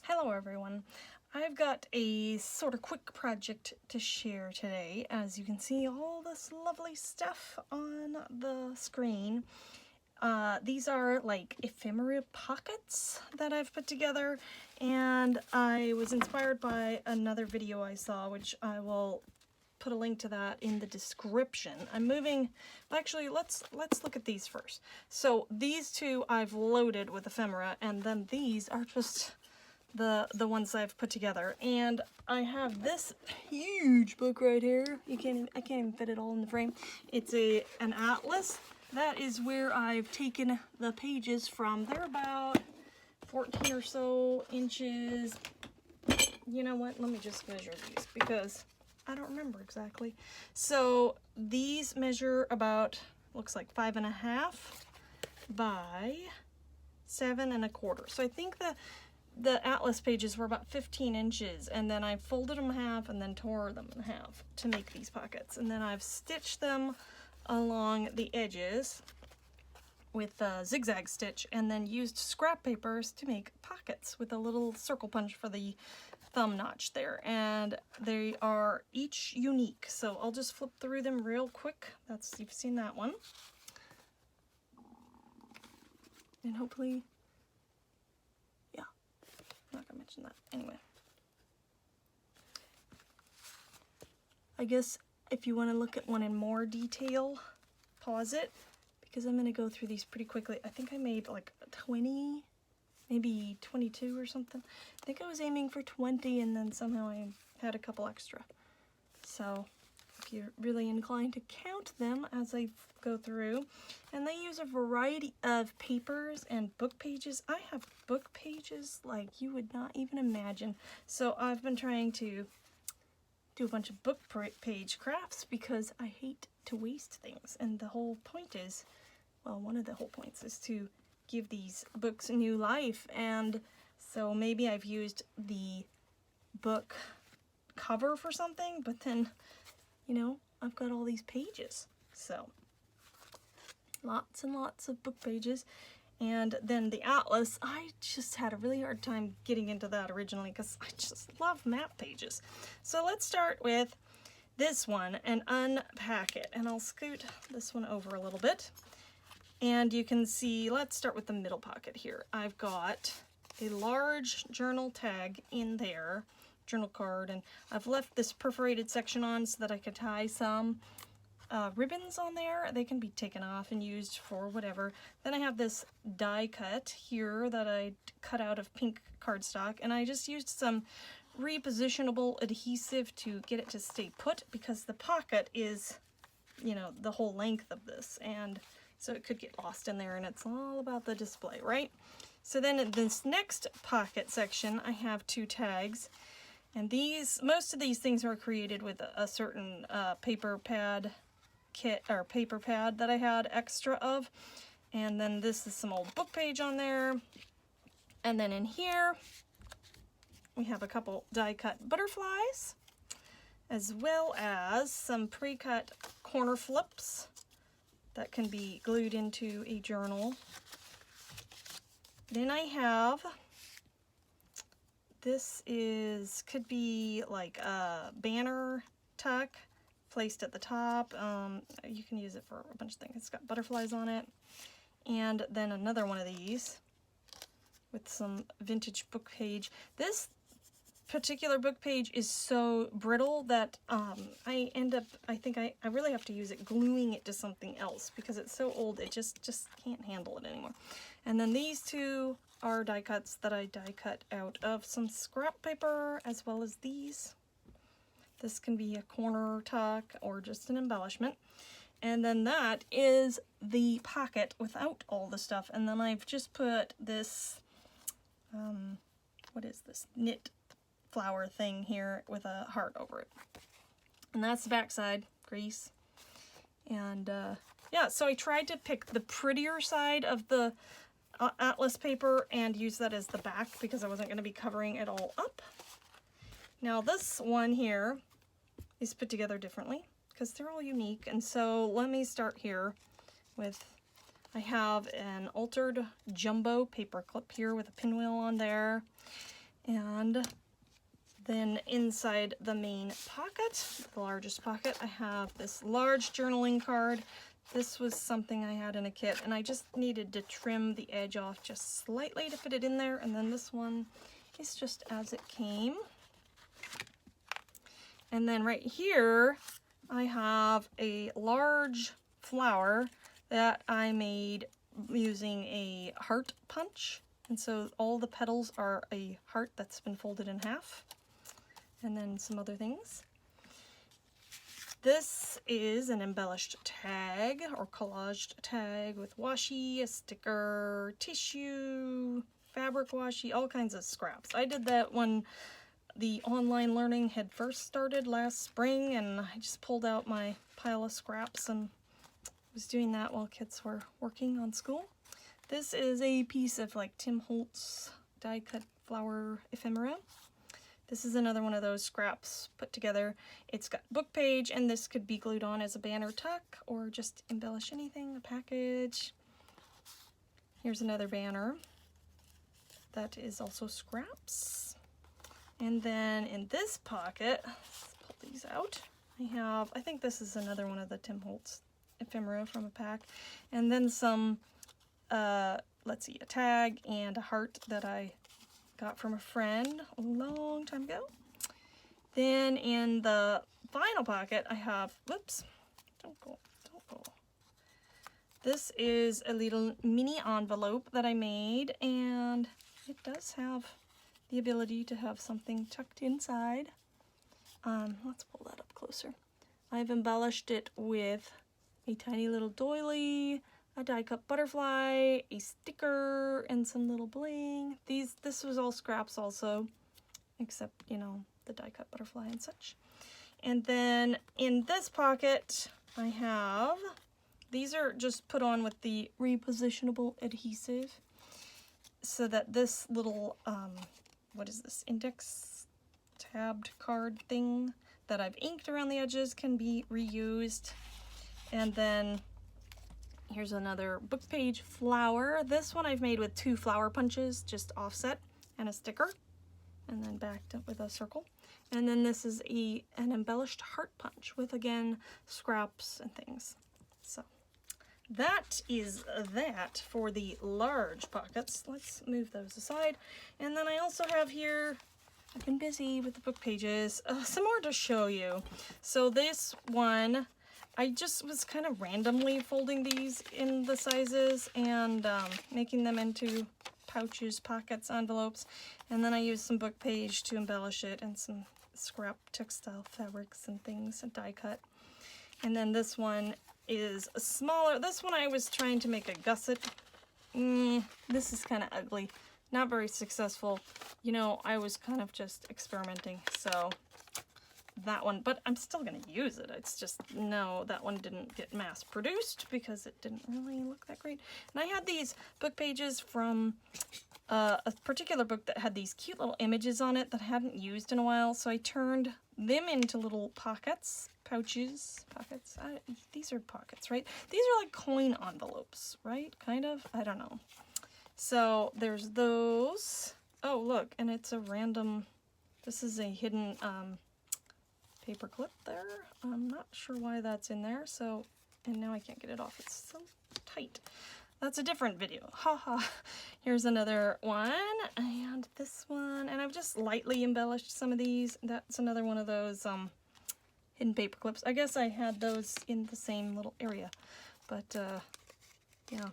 Hello everyone. I've got a sort of quick project to share today. As you can see, all this lovely stuff on the screen. These are like ephemera pockets that I've put together, and I was inspired by another video I saw, which I will put a link to that in the description. Actually, let's look at these first. So these two I've loaded with ephemera, and then these are just the ones I've put together. And I have this huge book right here. I can't even fit it all in the frame. It's an atlas. That is where I've taken the pages from. They're about 14 or so inches. You know what? Let me just measure these because I don't remember exactly. So these measure about, looks like 5.5 by 7.25. So I think the atlas pages were about 15 inches, and then I folded them in half and then tore them in half to make these pockets. And then I've stitched them along the edges with a zigzag stitch, and then used scrap papers to make pockets with a little circle punch for the thumb notch there. And they are each unique, so I'll just flip through them real quick. You've seen that one. And hopefully, yeah, I'm not gonna mention that. Anyway, I guess if you want to look at one in more detail, pause it, because I'm going to go through these pretty quickly. I think I made like 20, maybe 22 or something. I think I was aiming for 20, and then somehow I had a couple extra. So if you're really inclined to count them as I go through. And they use a variety of papers and book pages. I have book pages like you would not even imagine. So I've been trying to do a bunch of book page crafts because I hate to waste things. And the whole point is, well, one of the whole points is to give these books new life. And so maybe I've used the book cover for something, but then, you know, I've got all these pages. So lots and lots of book pages. And then the atlas, I just had a really hard time getting into that originally because I just love map pages. So let's start with this one and unpack it. And I'll scoot this one over a little bit. And you can see, let's start with the middle pocket here. I've got a large journal tag in there, journal card, and I've left this perforated section on so that I could tie some ribbons on there. They can be taken off and used for whatever. Then I have this die cut here that I cut out of pink cardstock, and I just used some repositionable adhesive to get it to stay put because the pocket is, you know, the whole length of this, and so it could get lost in there, and it's all about the display, right? So then in this next pocket section, I have two tags, and most of these things were created with a certain paper pad kit or paper pad that I had extra of. And then this is some old book page on there. And then in here we have a couple die cut butterflies, as well as some pre-cut corner flips that can be glued into a journal. Then I have, could be like a banner tuck placed at the top. You can use it for a bunch of things. It's got butterflies on it. And then another one of these with some vintage book page. This particular book page is so brittle that I think I really have to use it gluing it to something else because it's so old it just can't handle it anymore. And then these two are die cuts that I die cut out of some scrap paper, as well as these. This can be a corner tuck or just an embellishment. And then that is the pocket without all the stuff. And then I've just put this, what is this, knit flower thing here with a heart over it. And that's the back side, grease. And yeah, so I tried to pick the prettier side of the atlas paper and use that as the back because I wasn't going to be covering it all up. Now this one here is put together differently because they're all unique. And so let me start here with, I have an altered jumbo paper clip here with a pinwheel on there. And then inside the main pocket, the largest pocket, I have this large journaling card. This was something I had in a kit, and I just needed to trim the edge off just slightly to fit it in there. And then this one is just as it came. And then right here, I have a large flower that I made using a heart punch. And so all the petals are a heart that's been folded in half. And then some other things. This is an embellished tag or collaged tag with washi, a sticker, tissue, fabric washi, all kinds of scraps. I did that when the online learning had first started last spring, and I just pulled out my pile of scraps and was doing that while kids were working on school. This is a piece of like Tim Holtz die cut flower ephemera. This is another one of those scraps put together. It's got book page, and this could be glued on as a banner tuck or just embellish anything, a package. Here's another banner that is also scraps. And then in this pocket, let's pull these out. I think this is another one of the Tim Holtz ephemera from a pack. And then some, let's see, a tag and a heart that I got from a friend a long time ago. Then in the final pocket, I have, whoops, don't go. This is a little mini envelope that I made, and it does have the ability to have something tucked inside. Let's pull that up closer. I've embellished it with a tiny little doily, a die-cut butterfly, a sticker, and some little bling. This was all scraps also, except, you know, the die-cut butterfly and such. And then in this pocket, I have, these are just put on with the repositionable adhesive, so that this little, what is this, index tabbed card thing that I've inked around the edges can be reused. And then here's another book page flower. This one I've made with 2 flower punches, just offset, and a sticker, and then backed up with a circle. And then this is an embellished heart punch with, again, scraps and things. So that is that for the large pockets. Let's move those aside. And then I also have here, I've been busy with the book pages, some more to show you. So this one, I just was kind of randomly folding these in the sizes and making them into pouches, pockets, envelopes. And then I used some book page to embellish it and some scrap textile fabrics and things, and die cut. And then this one is a smaller, this one I was trying to make a gusset. This is kind of ugly, not very successful. You know, I was kind of just experimenting, so that one, but I'm still going to use it. It's just, no, that one didn't get mass produced because it didn't really look that great. And I had these book pages from a particular book that had these cute little images on it that I hadn't used in a while, so I turned them into little pockets, pouches, pockets. These are pockets, right? These are like coin envelopes, right? Kind of? I don't know. So there's those. Oh, look, and it's a random, this is a hidden paper clip there. I'm not sure why that's in there, so, and now I can't get it off. It's so tight. That's a different video. Haha. Here's another one, and this one, and I've just lightly embellished some of these. That's another one of those hidden paper clips. I guess I had those in the same little area, but yeah,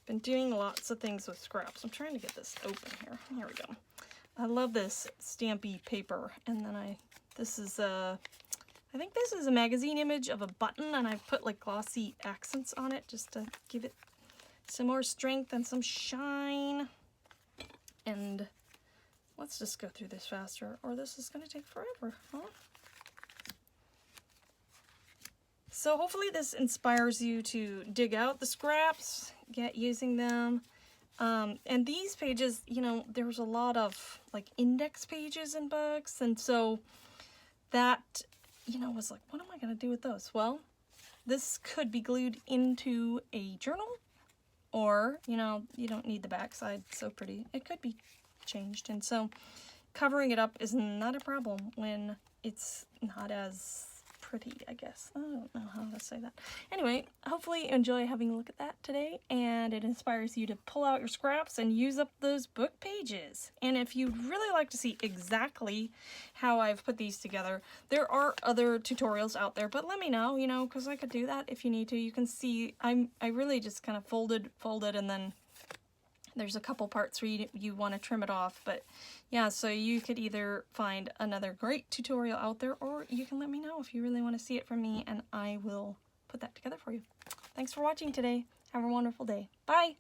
been doing lots of things with scraps. I'm trying to get this open here. Here we go. I love this stampy paper, and then this is I think this is a magazine image of a button, and I've put like glossy accents on it just to give it some more strength and some shine. And let's just go through this faster, or this is going to take forever, huh? So hopefully this inspires you to dig out the scraps, get using them. And these pages, you know, there's a lot of like index pages in books, and so that, you know, was like, what am I going to do with those? Well, this could be glued into a journal, or, you know, you don't need the backside, so pretty. It could be changed, and so covering it up is not a problem when it's not as pretty, I guess. I don't know how to say that. Anyway, hopefully you enjoy having a look at that today, and it inspires you to pull out your scraps and use up those book pages. And if you'd really like to see exactly how I've put these together, there are other tutorials out there, but let me know, you know, because I could do that if you need to. You can see I really just kind of folded, and then there's a couple parts where you want to trim it off, but yeah, so you could either find another great tutorial out there, or you can let me know if you really want to see it from me, and I will put that together for you. Thanks for watching today. Have a wonderful day. Bye!